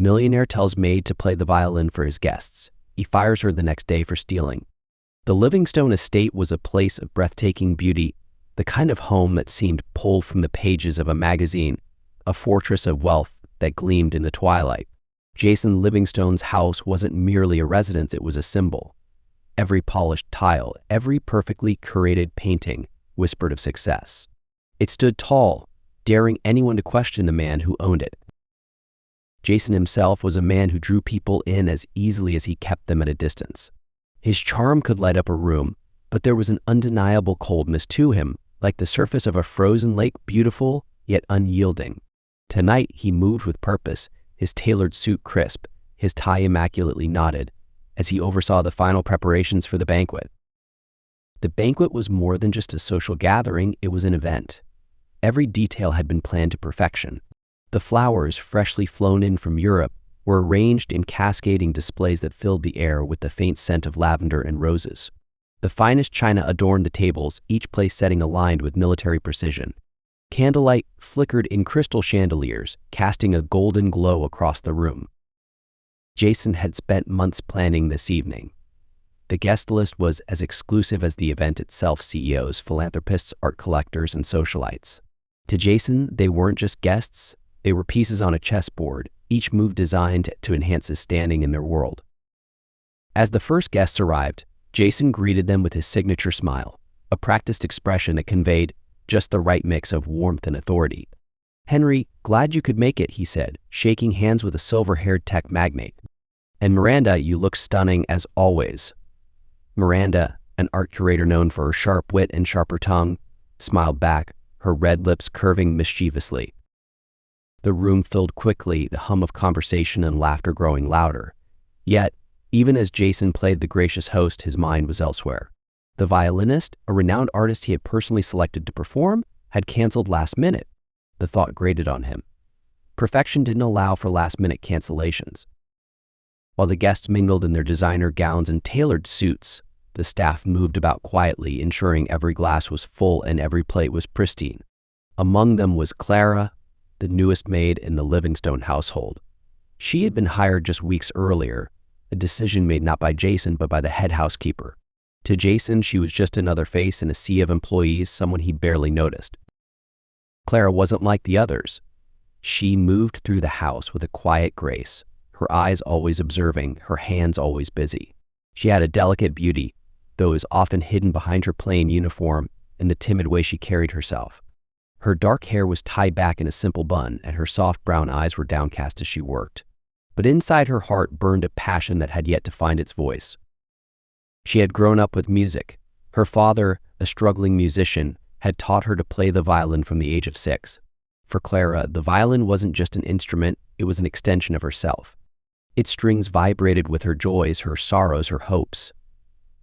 Millionaire tells maid to play the violin for his guests. He fires her the next day for stealing. The Livingstone estate was a place of breathtaking beauty, the kind of home that seemed pulled from the pages of a magazine, a fortress of wealth that gleamed in the twilight. Jason Livingstone's house wasn't merely a residence, it was a symbol. Every polished tile, every perfectly curated painting whispered of success. It stood tall, daring anyone to question the man who owned it. Jason himself was a man who drew people in as easily as he kept them at a distance. His charm could light up a room, but there was an undeniable coldness to him, like the surface of a frozen lake, beautiful yet unyielding. Tonight he moved with purpose, his tailored suit crisp, his tie immaculately knotted, as he oversaw the final preparations for the banquet. The banquet was more than just a social gathering, it was an event. Every detail had been planned to perfection. The flowers, freshly flown in from Europe, were arranged in cascading displays that filled the air with the faint scent of lavender and roses. The finest china adorned the tables, each place setting aligned with military precision. Candlelight flickered in crystal chandeliers, casting a golden glow across the room. Jason had spent months planning this evening. The guest list was as exclusive as the event itself: CEOs, philanthropists, art collectors, and socialites. To Jason, they weren't just guests, they were pieces on a chessboard, each move designed to enhance his standing in their world. As the first guests arrived, Jason greeted them with his signature smile, a practiced expression that conveyed just the right mix of warmth and authority. "Henry, glad you could make it," he said, shaking hands with a silver-haired tech magnate. "And Miranda, you look stunning as always." Miranda, an art curator known for her sharp wit and sharper tongue, smiled back, her red lips curving mischievously. The room filled quickly, the hum of conversation and laughter growing louder. Yet, even as Jason played the gracious host, his mind was elsewhere. The violinist, a renowned artist he had personally selected to perform, had canceled last minute. The thought grated on him. Perfection didn't allow for last-minute cancellations. While the guests mingled in their designer gowns and tailored suits, the staff moved about quietly, ensuring every glass was full and every plate was pristine. Among them was Clara, the newest maid in the Livingstone household. She had been hired just weeks earlier, a decision made not by Jason but by the head housekeeper. To Jason, she was just another face in a sea of employees, someone he barely noticed. Clara wasn't like the others. She moved through the house with a quiet grace, her eyes always observing, her hands always busy. She had a delicate beauty, though it was often hidden behind her plain uniform and the timid way she carried herself. Her dark hair was tied back in a simple bun, and her soft brown eyes were downcast as she worked. But inside her heart burned a passion that had yet to find its voice. She had grown up with music. Her father, a struggling musician, had taught her to play the violin from the age of 6. For Clara, the violin wasn't just an instrument, it was an extension of herself. Its strings vibrated with her joys, her sorrows, her hopes.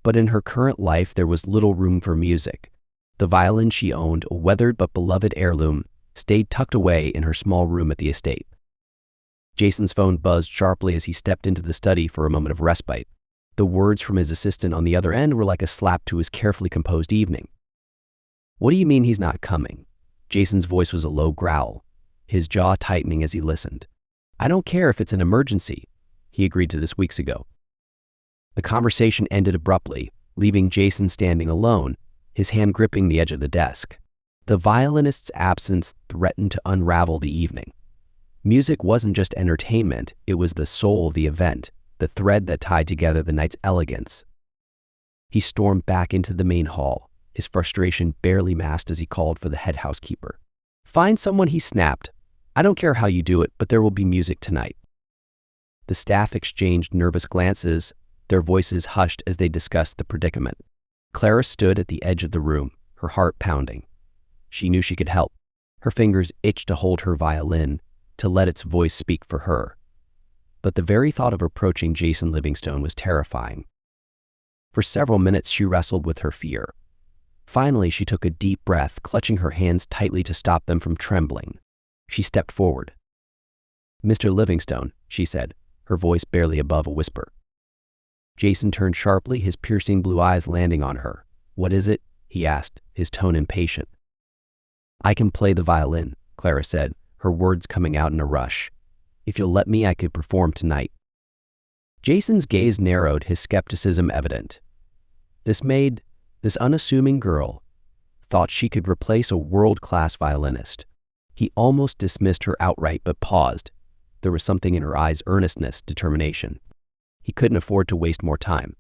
But in her current life, there was little room for music. The violin she owned, a weathered but beloved heirloom, stayed tucked away in her small room at the estate. Jason's phone buzzed sharply as he stepped into the study for a moment of respite. The words from his assistant on the other end were like a slap to his carefully composed evening. "What do you mean he's not coming?" Jason's voice was a low growl, his jaw tightening as he listened. "I don't care if it's an emergency," he agreed to this weeks ago. The conversation ended abruptly, leaving Jason standing alone, his hand gripping the edge of the desk. The violinist's absence threatened to unravel the evening. Music wasn't just entertainment, it was the soul of the event, the thread that tied together the night's elegance. He stormed back into the main hall, his frustration barely masked as he called for the head housekeeper. "Find someone," he snapped. "I don't care how you do it, but there will be music tonight." The staff exchanged nervous glances, their voices hushed as they discussed the predicament. Clara stood at the edge of the room, her heart pounding. She knew she could help. Her fingers itched to hold her violin, to let its voice speak for her. But the very thought of approaching Jason Livingstone was terrifying. For several minutes she wrestled with her fear. Finally, she took a deep breath, clutching her hands tightly to stop them from trembling. She stepped forward. "Mr. Livingstone," she said, her voice barely above a whisper. Jason turned sharply, his piercing blue eyes landing on her. "What is it?" he asked, his tone impatient. "I can play the violin," Clara said, her words coming out in a rush. If you'll let me, I could perform tonight." Jason's gaze narrowed, his skepticism evident. This maid, this unassuming girl, thought she could replace a world-class violinist. He almost dismissed her outright, but paused. There was something in her eyes, earnestness, determination. He couldn't afford to waste more time.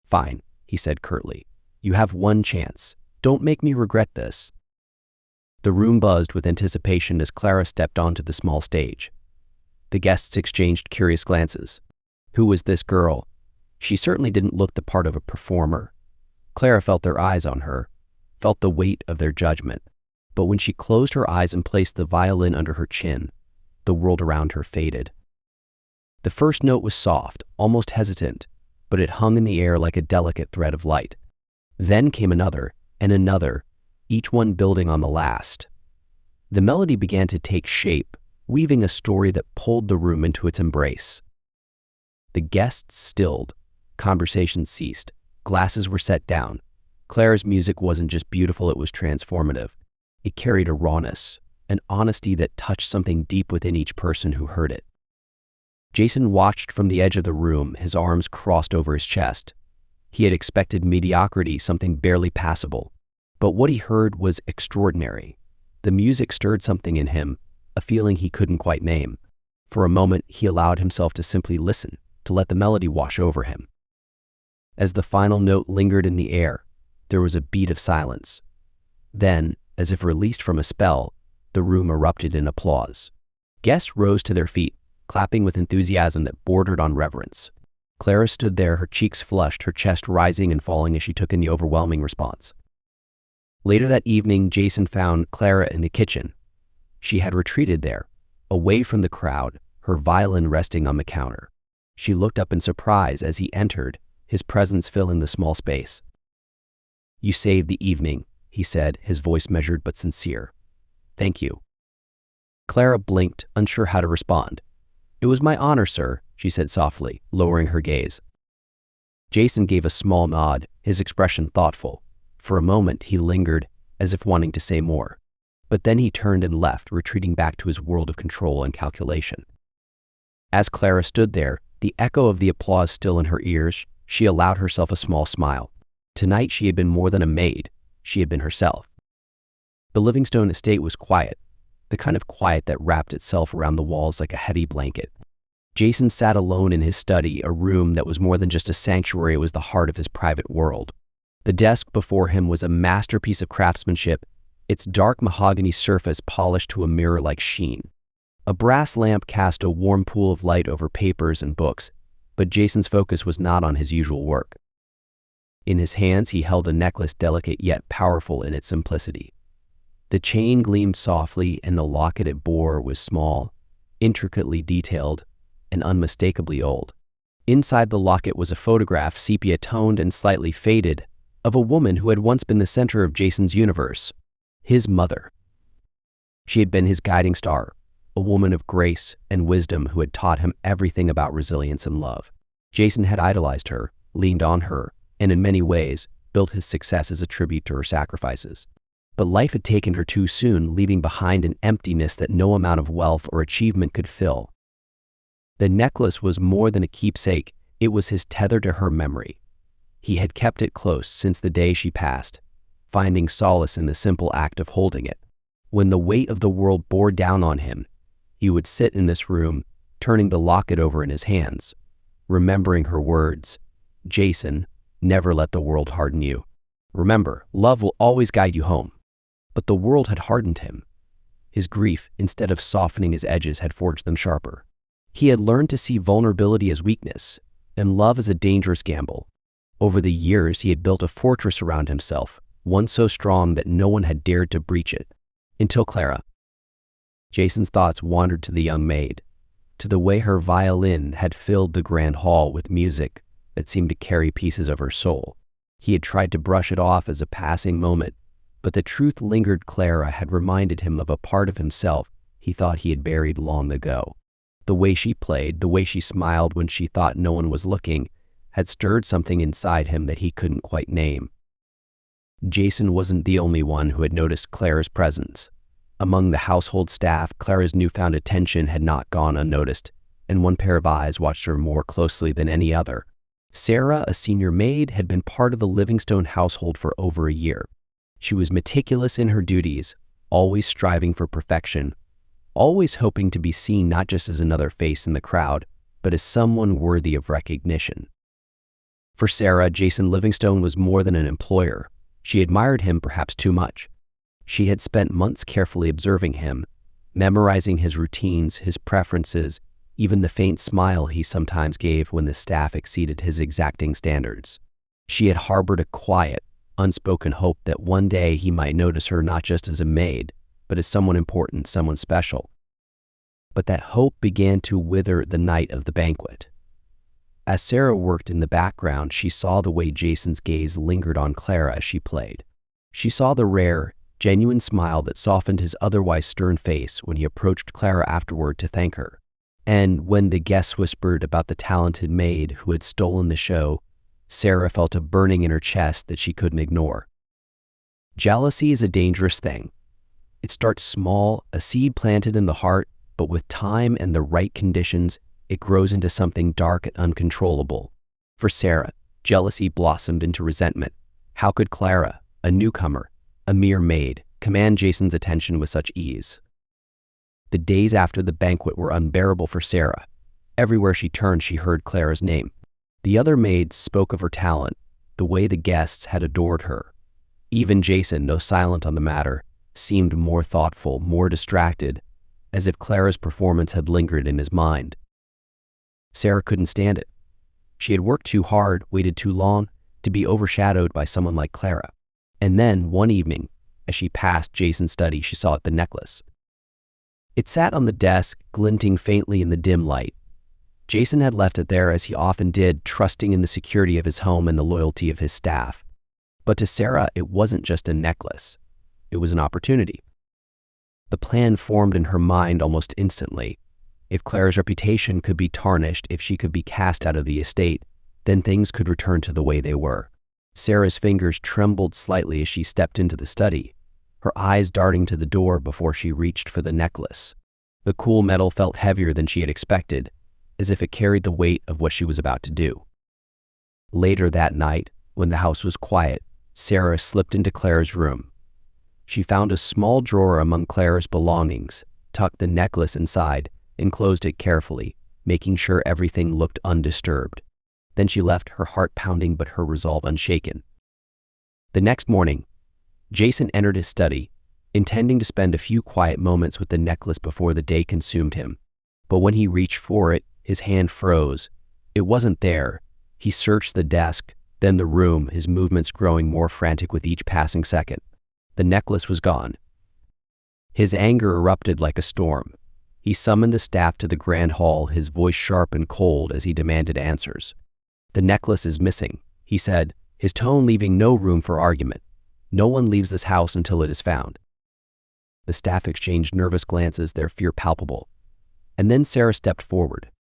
"Fine," he said curtly. "You have one chance. Don't make me regret this." The room buzzed with anticipation as Clara stepped onto the small stage. The guests exchanged curious glances. Who was this girl? She certainly didn't look the part of a performer. Clara felt their eyes on her, felt the weight of their judgment. But when she closed her eyes and placed the violin under her chin, the world around her faded. The first note was soft, almost hesitant, but it hung in the air like a delicate thread of light. Then came another, and another, each one building on the last. The melody began to take shape, weaving a story that pulled the room into its embrace. The guests stilled, conversations ceased, glasses were set down. Clara's music wasn't just beautiful, it was transformative. It carried a rawness, an honesty that touched something deep within each person who heard it. Jason watched from the edge of the room, his arms crossed over his chest. He had expected mediocrity, something barely passable. But what he heard was extraordinary. The music stirred something in him, a feeling he couldn't quite name. For a moment, he allowed himself to simply listen, to let the melody wash over him. As the final note lingered in the air, there was a beat of silence. Then, as if released from a spell, the room erupted in applause. Guests rose to their feet, clapping with enthusiasm that bordered on reverence. Clara stood there, her cheeks flushed, her chest rising and falling as she took in the overwhelming response. Later that evening, Jason found Clara in the kitchen. She had retreated there, away from the crowd, her violin resting on the counter. She looked up in surprise as he entered, his presence filling the small space. "You saved the evening," he said, his voice measured but sincere. "Thank you." Clara blinked, unsure how to respond. "It was my honor, sir," she said softly, lowering her gaze. Jason gave a small nod, his expression thoughtful. For a moment, he lingered, as if wanting to say more. But then he turned and left, retreating back to his world of control and calculation. As Clara stood there, the echo of the applause still in her ears, she allowed herself a small smile. Tonight she had been more than a maid, she had been herself. The Livingstone estate was quiet, the kind of quiet that wrapped itself around the walls like a heavy blanket. Jason sat alone in his study, a room that was more than just a sanctuary, it was the heart of his private world. The desk before him was a masterpiece of craftsmanship, its dark mahogany surface polished to a mirror-like sheen. A brass lamp cast a warm pool of light over papers and books, but Jason's focus was not on his usual work. In his hands, he held a necklace delicate yet powerful in its simplicity. The chain gleamed softly, and the locket it bore was small, intricately detailed, and unmistakably old. Inside the locket was a photograph, sepia-toned and slightly faded, of a woman who had once been the center of Jason's universe, his mother. She had been his guiding star, a woman of grace and wisdom who had taught him everything about resilience and love. Jason had idolized her, leaned on her, and in many ways, built his success as a tribute to her sacrifices. But life had taken her too soon, leaving behind an emptiness that no amount of wealth or achievement could fill. The necklace was more than a keepsake, it was his tether to her memory. He had kept it close since the day she passed, finding solace in the simple act of holding it. When the weight of the world bore down on him, he would sit in this room, turning the locket over in his hands, remembering her words, "Jason, never let the world harden you. Remember, love will always guide you home." But the world had hardened him. His grief, instead of softening his edges, had forged them sharper. He had learned to see vulnerability as weakness, and love as a dangerous gamble. Over the years, he had built a fortress around himself, one so strong that no one had dared to breach it. Until Clara. Jason's thoughts wandered to the young maid, to the way her violin had filled the grand hall with music that seemed to carry pieces of her soul. He had tried to brush it off as a passing moment, but the truth lingered. Clara had reminded him of a part of himself he thought he had buried long ago. The way she played, the way she smiled when she thought no one was looking, had stirred something inside him that he couldn't quite name. Jason wasn't the only one who had noticed Clara's presence. Among the household staff, Clara's newfound attention had not gone unnoticed, and one pair of eyes watched her more closely than any other. Sarah, a senior maid, had been part of the Livingstone household for over a year. She was meticulous in her duties, always striving for perfection, always hoping to be seen not just as another face in the crowd, but as someone worthy of recognition. For Sarah, Jason Livingstone was more than an employer. She admired him perhaps too much. She had spent months carefully observing him, memorizing his routines, his preferences, even the faint smile he sometimes gave when the staff exceeded his exacting standards. She had harbored a quiet, unspoken hope that one day he might notice her not just as a maid, but as someone important, someone special. But that hope began to wither the night of the banquet. As Sarah worked in the background, she saw the way Jason's gaze lingered on Clara as she played. She saw the rare, genuine smile that softened his otherwise stern face when he approached Clara afterward to thank her. And when the guests whispered about the talented maid who had stolen the show, Sarah felt a burning in her chest that she couldn't ignore. Jealousy is a dangerous thing. It starts small, a seed planted in the heart, but with time and the right conditions, it grows into something dark and uncontrollable. For Sarah, jealousy blossomed into resentment. How could Clara, a newcomer, a mere maid, command Jason's attention with such ease? The days after the banquet were unbearable for Sarah. Everywhere she turned, she heard Clara's name. The other maids spoke of her talent, the way the guests had adored her. Even Jason, though silent on the matter, seemed more thoughtful, more distracted, as if Clara's performance had lingered in his mind. Sarah couldn't stand it. She had worked too hard, waited too long, to be overshadowed by someone like Clara. And then, one evening, as she passed Jason's study, she saw the necklace. It sat on the desk, glinting faintly in the dim light. Jason had left it there as he often did, trusting in the security of his home and the loyalty of his staff. But to Sarah, it wasn't just a necklace. It was an opportunity. The plan formed in her mind almost instantly. If Clara's reputation could be tarnished, if she could be cast out of the estate, then things could return to the way they were. Sarah's fingers trembled slightly as she stepped into the study, her eyes darting to the door before she reached for the necklace. The cool metal felt heavier than she had expected, as if it carried the weight of what she was about to do. Later that night, when the house was quiet, Sarah slipped into Clara's room. She found a small drawer among Clara's belongings, tucked the necklace inside, and closed it carefully, making sure everything looked undisturbed. Then she left, her heart pounding but her resolve unshaken. The next morning, Jason entered his study, intending to spend a few quiet moments with the necklace before the day consumed him. But when he reached for it, his hand froze. It wasn't there. He searched the desk, then the room, his movements growing more frantic with each passing second. The necklace was gone. His anger erupted like a storm. He summoned the staff to the grand hall, his voice sharp and cold as he demanded answers. "The necklace is missing," he said, his tone leaving no room for argument. "No one leaves this house until it is found." The staff exchanged nervous glances, their fear palpable. And then Sarah stepped forward.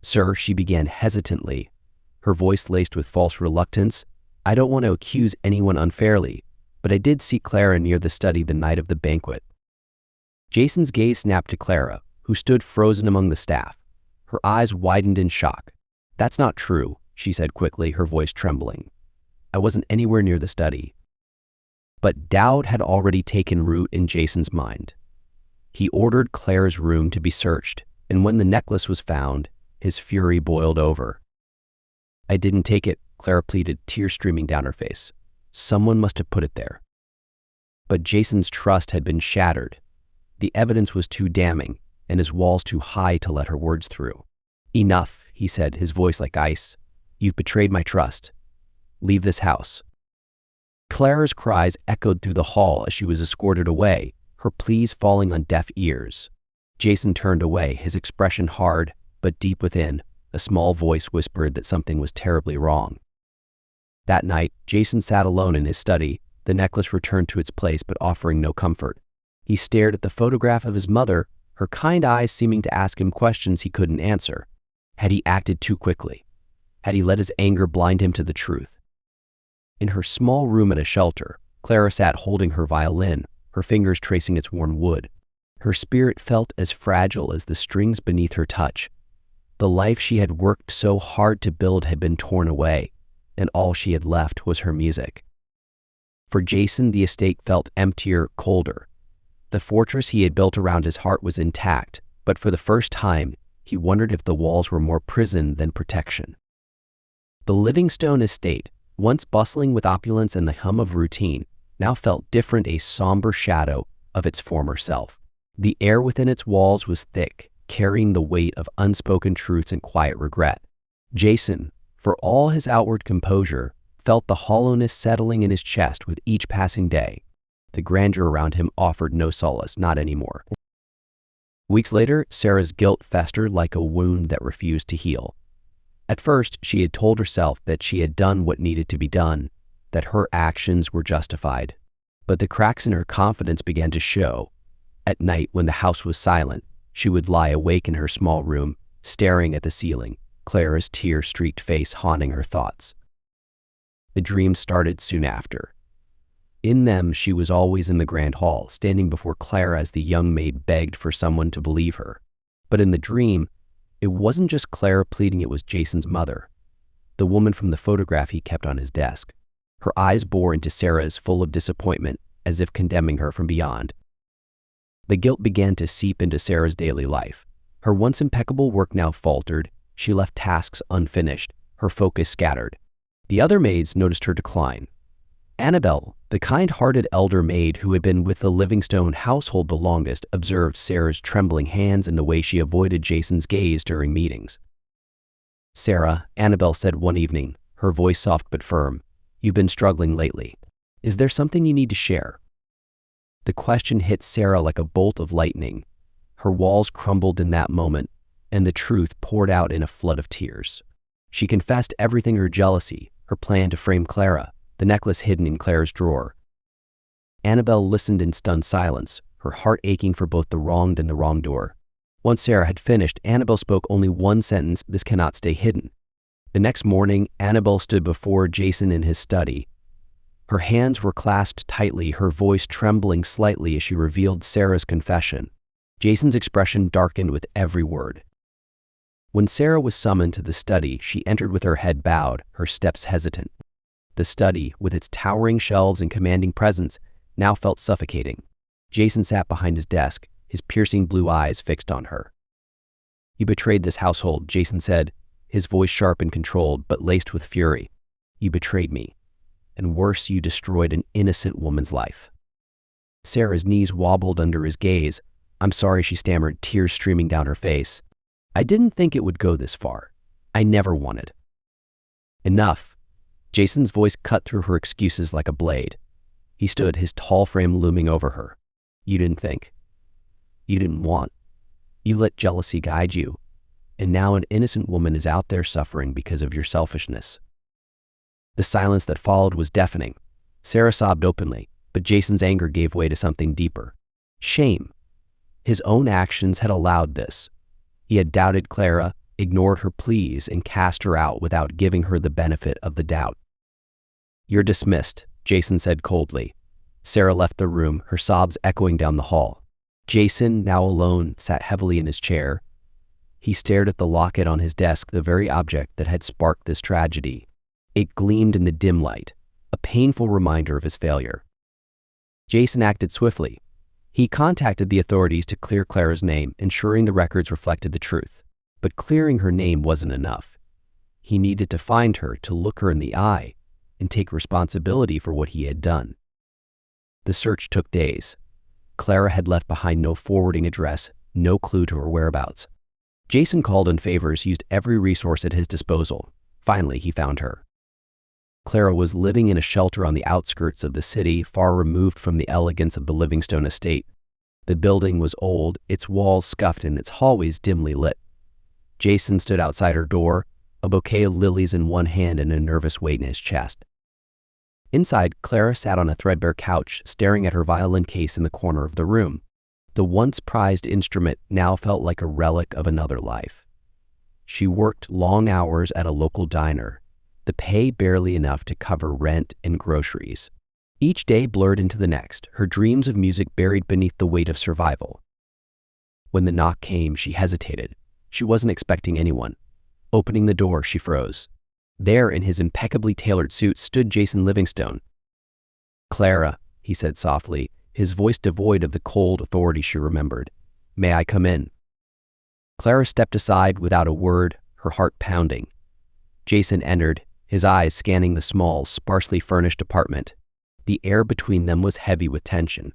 "Sir," she began hesitantly, her voice laced with false reluctance, "I don't want to accuse anyone unfairly, but I did see Clara near the study the night of the banquet." Jason's gaze snapped to Clara, who stood frozen among the staff. Her eyes widened in shock. "That's not true," she said quickly, her voice trembling. "I wasn't anywhere near the study." But doubt had already taken root in Jason's mind. He ordered Clara's room to be searched, and when the necklace was found, his fury boiled over. "I didn't take it," Clara pleaded, tears streaming down her face. "Someone must have put it there." But Jason's trust had been shattered. The evidence was too damning, and his walls too high to let her words through. "Enough," he said, his voice like ice. "You've betrayed my trust. Leave this house." Clara's cries echoed through the hall as she was escorted away, her pleas falling on deaf ears. Jason turned away, his expression hard, but deep within, a small voice whispered that something was terribly wrong. That night, Jason sat alone in his study, the necklace returned to its place but offering no comfort. He stared at the photograph of his mother, her kind eyes seeming to ask him questions he couldn't answer. Had he acted too quickly? Had he let his anger blind him to the truth? In her small room at a shelter, Clara sat holding her violin, her fingers tracing its worn wood. Her spirit felt as fragile as the strings beneath her touch. The life she had worked so hard to build had been torn away, and all she had left was her music. For Jason, the estate felt emptier, colder. The fortress he had built around his heart was intact, but for the first time, he wondered if the walls were more prison than protection. The Livingstone estate, once bustling with opulence and the hum of routine, now felt different, a somber shadow of its former self. The air within its walls was thick, carrying the weight of unspoken truths and quiet regret. Jason, for all his outward composure, felt the hollowness settling in his chest with each passing day. The grandeur around him offered no solace, not anymore. Weeks later, Sarah's guilt festered like a wound that refused to heal. At first, she had told herself that she had done what needed to be done, that her actions were justified. But the cracks in her confidence began to show. At night, when the house was silent, she would lie awake in her small room, staring at the ceiling, Clara's tear-streaked face haunting her thoughts. The dreams started soon after. In them, she was always in the grand hall, standing before Clara as the young maid begged for someone to believe her. But in the dream, it wasn't just Clara pleading, it was Jason's mother, the woman from the photograph he kept on his desk. Her eyes bore into Sarah's, full of disappointment, as if condemning her from beyond. The guilt began to seep into Sarah's daily life. Her once impeccable work now faltered. She left tasks unfinished, her focus scattered. The other maids noticed her decline. Annabelle, the kind-hearted elder maid who had been with the Livingstone household the longest, observed Sarah's trembling hands and the way she avoided Jason's gaze during meetings. "Sarah," Annabelle said one evening, her voice soft but firm, "you've been struggling lately. Is there something you need to share?" The question hit Sarah like a bolt of lightning. Her walls crumbled in that moment, and the truth poured out in a flood of tears. She confessed everything: her jealousy, her plan to frame Clara, the necklace hidden in Clara's drawer. Annabelle listened in stunned silence, her heart aching for both the wronged and the wrongdoer. Once Sarah had finished, Annabelle spoke only one sentence: "This cannot stay hidden." The next morning, Annabelle stood before Jason in his study. Her hands were clasped tightly, her voice trembling slightly as she revealed Sarah's confession. Jason's expression darkened with every word. When Sarah was summoned to the study, she entered with her head bowed, her steps hesitant. The study, with its towering shelves and commanding presence, now felt suffocating. Jason sat behind his desk, his piercing blue eyes fixed on her. "You betrayed this household," Jason said, his voice sharp and controlled, but laced with fury. "You betrayed me. And worse, you destroyed an innocent woman's life." Sarah's knees wobbled under his gaze. "I'm sorry," she stammered, tears streaming down her face. "I didn't think it would go this far. I never wanted." "Enough." Jason's voice cut through her excuses like a blade. He stood, his tall frame looming over her. "You didn't think. You didn't want. You let jealousy guide you. And now an innocent woman is out there suffering because of your selfishness." The silence that followed was deafening. Sarah sobbed openly, but Jason's anger gave way to something deeper. Shame. His own actions had allowed this. He had doubted Clara, ignored her pleas, and cast her out without giving her the benefit of the doubt. "You're dismissed," Jason said coldly. Sarah left the room, her sobs echoing down the hall. Jason, now alone, sat heavily in his chair. He stared at the locket on his desk, the very object that had sparked this tragedy. It gleamed in the dim light, a painful reminder of his failure. Jason acted swiftly. He contacted the authorities to clear Clara's name, ensuring the records reflected the truth. But clearing her name wasn't enough. He needed to find her, to look her in the eye, and take responsibility for what he had done. The search took days. Clara had left behind no forwarding address, no clue to her whereabouts. Jason called in favors, used every resource at his disposal. Finally, he found her. Clara was living in a shelter on the outskirts of the city, far removed from the elegance of the Livingstone estate. The building was old, its walls scuffed and its hallways dimly lit. Jason stood outside her door, a bouquet of lilies in one hand and a nervous weight in his chest. Inside, Clara sat on a threadbare couch, staring at her violin case in the corner of the room. The once prized instrument now felt like a relic of another life. She worked long hours at a local diner, the pay barely enough to cover rent and groceries. Each day blurred into the next, her dreams of music buried beneath the weight of survival. When the knock came, she hesitated. She wasn't expecting anyone. Opening the door, she froze. There, in his impeccably tailored suit, stood Jason Livingstone. "Clara," he said softly, his voice devoid of the cold authority she remembered. "May I come in?" Clara stepped aside without a word, her heart pounding. Jason entered, his eyes scanning the small, sparsely furnished apartment. The air between them was heavy with tension.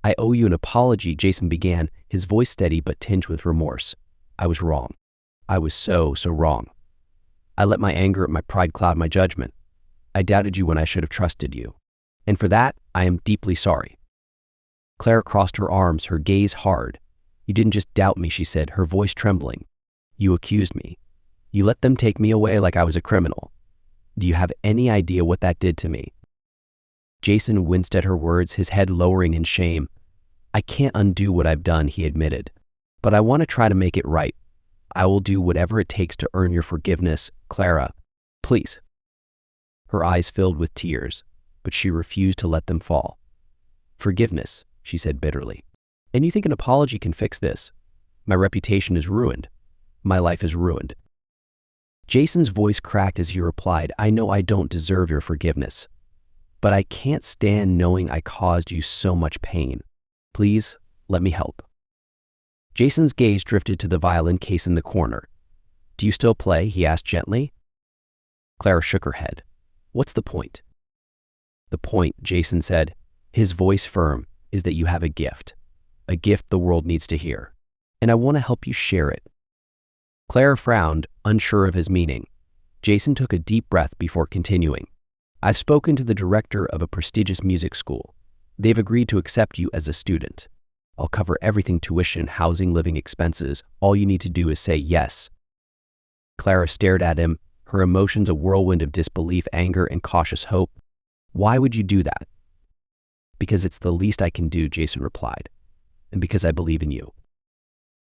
"I owe you an apology," Jason began, his voice steady but tinged with remorse. "I was wrong. I was so wrong. I let my anger and my pride cloud my judgment. I doubted you when I should have trusted you. And for that, I am deeply sorry." Clara crossed her arms, her gaze hard. "You didn't just doubt me," she said, her voice trembling. "You accused me. You let them take me away like I was a criminal. Do you have any idea what that did to me?" Jason winced at her words, his head lowering in shame. "I can't undo what I've done," he admitted. "But I want to try to make it right. I will do whatever it takes to earn your forgiveness, Clara. Please." Her eyes filled with tears, but she refused to let them fall. "Forgiveness," she said bitterly. "And you think an apology can fix this? My reputation is ruined. My life is ruined." Jason's voice cracked as he replied, "I know I don't deserve your forgiveness, but I can't stand knowing I caused you so much pain. Please, let me help." Jason's gaze drifted to the violin case in the corner. "Do you still play?" he asked gently. Clara shook her head. "What's the point?" "The point," Jason said, his voice firm, "is that you have a gift the world needs to hear, and I want to help you share it." Clara frowned, unsure of his meaning. Jason took a deep breath before continuing. "I've spoken to the director of a prestigious music school. They've agreed to accept you as a student. I'll cover everything: tuition, housing, living expenses. All you need to do is say yes." Clara stared at him, her emotions a whirlwind of disbelief, anger, and cautious hope. "Why would you do that?" "Because it's the least I can do," Jason replied, "and because I believe in you."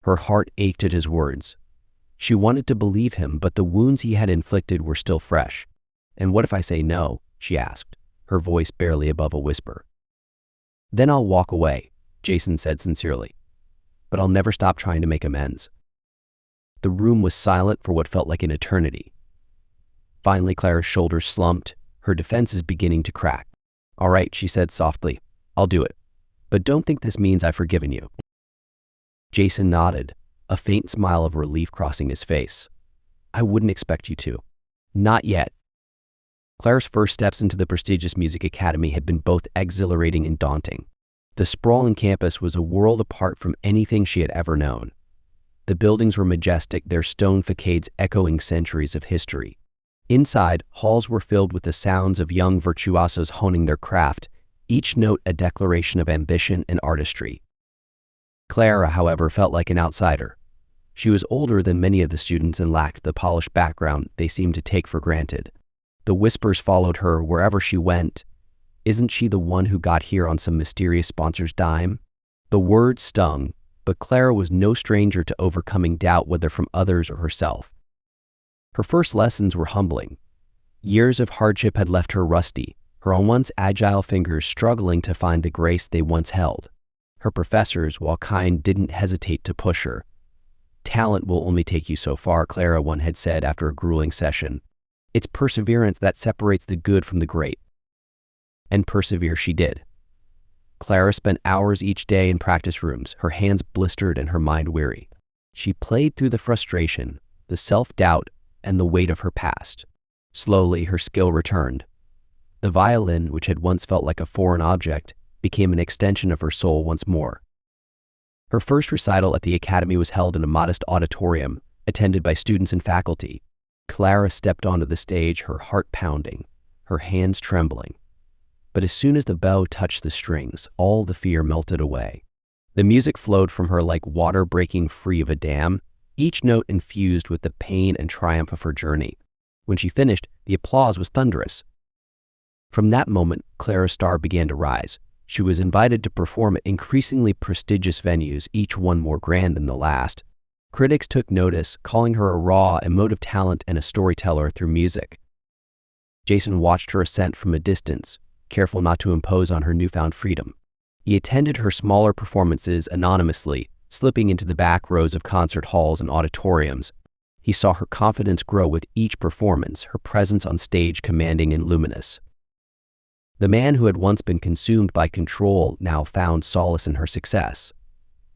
Her heart ached at his words. She wanted to believe him, but the wounds he had inflicted were still fresh. "And what if I say no?" she asked, her voice barely above a whisper. "Then I'll walk away," Jason said sincerely. "But I'll never stop trying to make amends." The room was silent for what felt like an eternity. Finally, Clara's shoulders slumped, her defenses beginning to crack. "All right," she said softly, "I'll do it. But don't think this means I've forgiven you." Jason nodded, a faint smile of relief crossing his face. "I wouldn't expect you to. Not yet." Clara's first steps into the prestigious music academy had been both exhilarating and daunting. The sprawling campus was a world apart from anything she had ever known. The buildings were majestic, their stone facades echoing centuries of history. Inside, halls were filled with the sounds of young virtuosos honing their craft, each note a declaration of ambition and artistry. Clara, however, felt like an outsider. She was older than many of the students and lacked the polished background they seemed to take for granted. The whispers followed her wherever she went. "Isn't she the one who got here on some mysterious sponsor's dime?" The words stung, but Clara was no stranger to overcoming doubt, whether from others or herself. Her first lessons were humbling. Years of hardship had left her rusty, her once agile fingers struggling to find the grace they once held. Her professors, while kind, didn't hesitate to push her. "Talent will only take you so far," Clara one had said after a grueling session. "It's perseverance that separates the good from the great." And persevere she did. Clara spent hours each day in practice rooms, her hands blistered and her mind weary. She played through the frustration, the self-doubt, and the weight of her past. Slowly, her skill returned. The violin, which had once felt like a foreign object, became an extension of her soul once more. Her first recital at the academy was held in a modest auditorium, attended by students and faculty. Clara stepped onto the stage, her heart pounding, her hands trembling. But as soon as the bow touched the strings, all the fear melted away. The music flowed from her like water breaking free of a dam, each note infused with the pain and triumph of her journey. When she finished, the applause was thunderous. From that moment, Clara's star began to rise. She was invited to perform at increasingly prestigious venues, each one more grand than the last. Critics took notice, calling her a raw, emotive talent and a storyteller through music. Jason watched her ascent from a distance, careful not to impose on her newfound freedom. He attended her smaller performances anonymously, slipping into the back rows of concert halls and auditoriums. He saw her confidence grow with each performance, her presence on stage commanding and luminous. The man who had once been consumed by control now found solace in her success.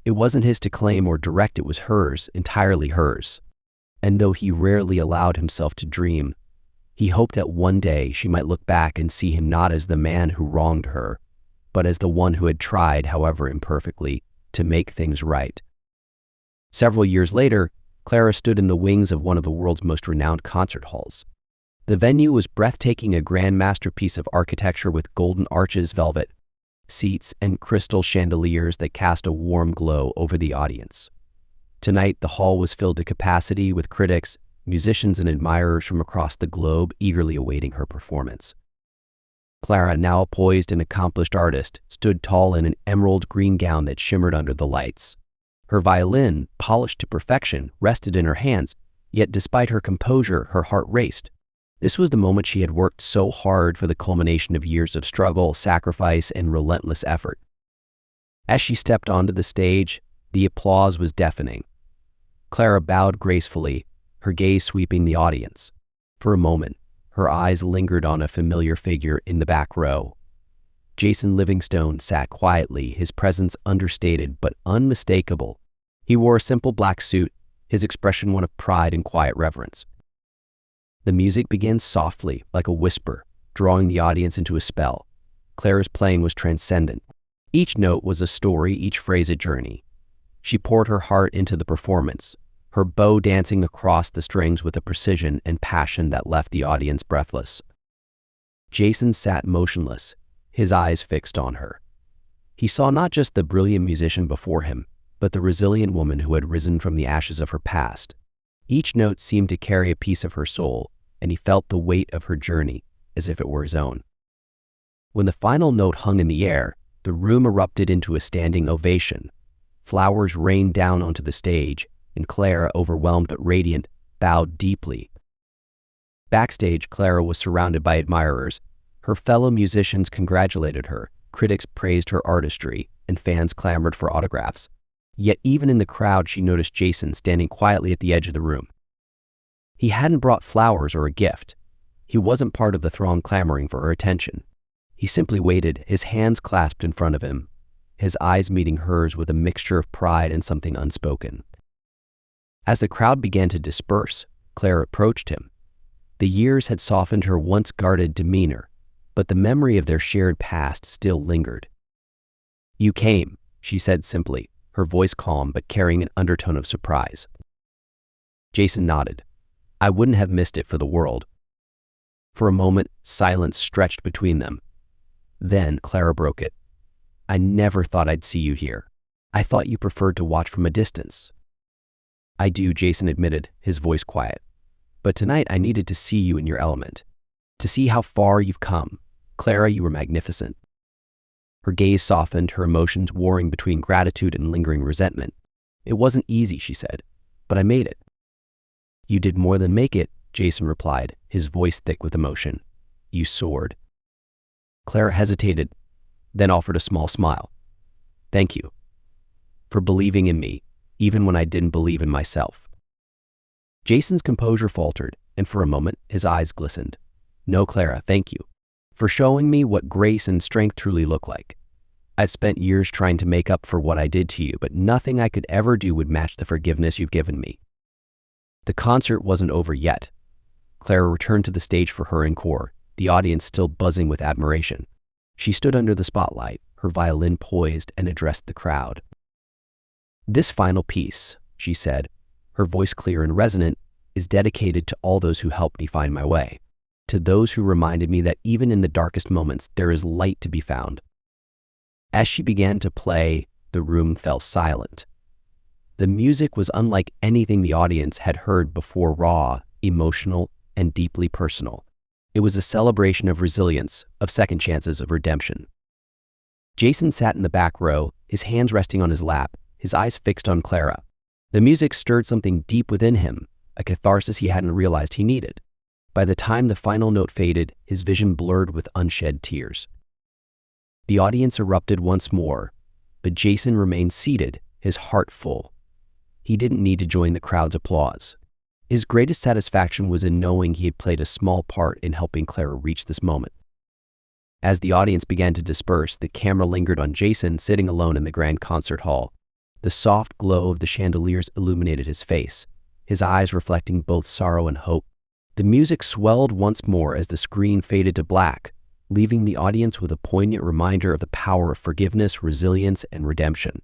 It wasn't his to claim or direct, it was hers, entirely hers. And though he rarely allowed himself to dream, he hoped that one day she might look back and see him not as the man who wronged her, but as the one who had tried, however imperfectly, to make things right. Several years later, Clara stood in the wings of one of the world's most renowned concert halls. The venue was breathtaking, a grand masterpiece of architecture with golden arches, velvet seats, and crystal chandeliers that cast a warm glow over the audience. Tonight, the hall was filled to capacity with critics, musicians, and admirers from across the globe eagerly awaiting her performance. Clara, now a poised and accomplished artist, stood tall in an emerald green gown that shimmered under the lights. Her violin, polished to perfection, rested in her hands, yet despite her composure, her heart raced. This was the moment she had worked so hard for, the culmination of years of struggle, sacrifice, and relentless effort. As she stepped onto the stage, the applause was deafening. Clara bowed gracefully, her gaze sweeping the audience. For a moment, her eyes lingered on a familiar figure in the back row. Jason Livingstone sat quietly, his presence understated but unmistakable. He wore a simple black suit, his expression one of pride and quiet reverence. The music began softly, like a whisper, drawing the audience into a spell. Clara's playing was transcendent. Each note was a story, each phrase a journey. She poured her heart into the performance, her bow dancing across the strings with a precision and passion that left the audience breathless. Jason sat motionless, his eyes fixed on her. He saw not just the brilliant musician before him, but the resilient woman who had risen from the ashes of her past. Each note seemed to carry a piece of her soul, and he felt the weight of her journey as if it were his own. When the final note hung in the air, the room erupted into a standing ovation. Flowers rained down onto the stage, and Clara, overwhelmed but radiant, bowed deeply. Backstage, Clara was surrounded by admirers. Her fellow musicians congratulated her, critics praised her artistry, and fans clamored for autographs. Yet even in the crowd, she noticed Jason standing quietly at the edge of the room. He hadn't brought flowers or a gift. He wasn't part of the throng clamoring for her attention. He simply waited, his hands clasped in front of him, his eyes meeting hers with a mixture of pride and something unspoken. As the crowd began to disperse, Clara approached him. The years had softened her once guarded demeanor, but the memory of their shared past still lingered. "You came," she said simply, her voice calm but carrying an undertone of surprise. Jason nodded. "I wouldn't have missed it for the world." For a moment, silence stretched between them. Then Clara broke it. "I never thought I'd see you here. I thought you preferred to watch from a distance." "I do," Jason admitted, his voice quiet. "But tonight I needed to see you in your element. To see how far you've come. Clara, you were magnificent." Her gaze softened, her emotions warring between gratitude and lingering resentment. "It wasn't easy," she said, "but I made it." "You did more than make it," Jason replied, his voice thick with emotion. "You soared." Clara hesitated, then offered a small smile. "Thank you for believing in me, even when I didn't believe in myself." Jason's composure faltered, and for a moment, his eyes glistened. "No, Clara, thank you for showing me what grace and strength truly look like. I've spent years trying to make up for what I did to you, but nothing I could ever do would match the forgiveness you've given me." The concert wasn't over yet. Clara returned to the stage for her encore, the audience still buzzing with admiration. She stood under the spotlight, her violin poised, and addressed the crowd. "This final piece," she said, her voice clear and resonant, "is dedicated to all those who helped me find my way. To those who reminded me that even in the darkest moments, there is light to be found." As she began to play, the room fell silent. The music was unlike anything the audience had heard before, raw, emotional, and deeply personal. It was a celebration of resilience, of second chances, of redemption. Jason sat in the back row, his hands resting on his lap, his eyes fixed on Clara. The music stirred something deep within him, a catharsis he hadn't realized he needed. By the time the final note faded, his vision blurred with unshed tears. The audience erupted once more, but Jason remained seated, his heart full. He didn't need to join the crowd's applause. His greatest satisfaction was in knowing he had played a small part in helping Clara reach this moment. As the audience began to disperse, the camera lingered on Jason sitting alone in the grand concert hall. The soft glow of the chandeliers illuminated his face, his eyes reflecting both sorrow and hope. The music swelled once more as the screen faded to black, leaving the audience with a poignant reminder of the power of forgiveness, resilience, and redemption.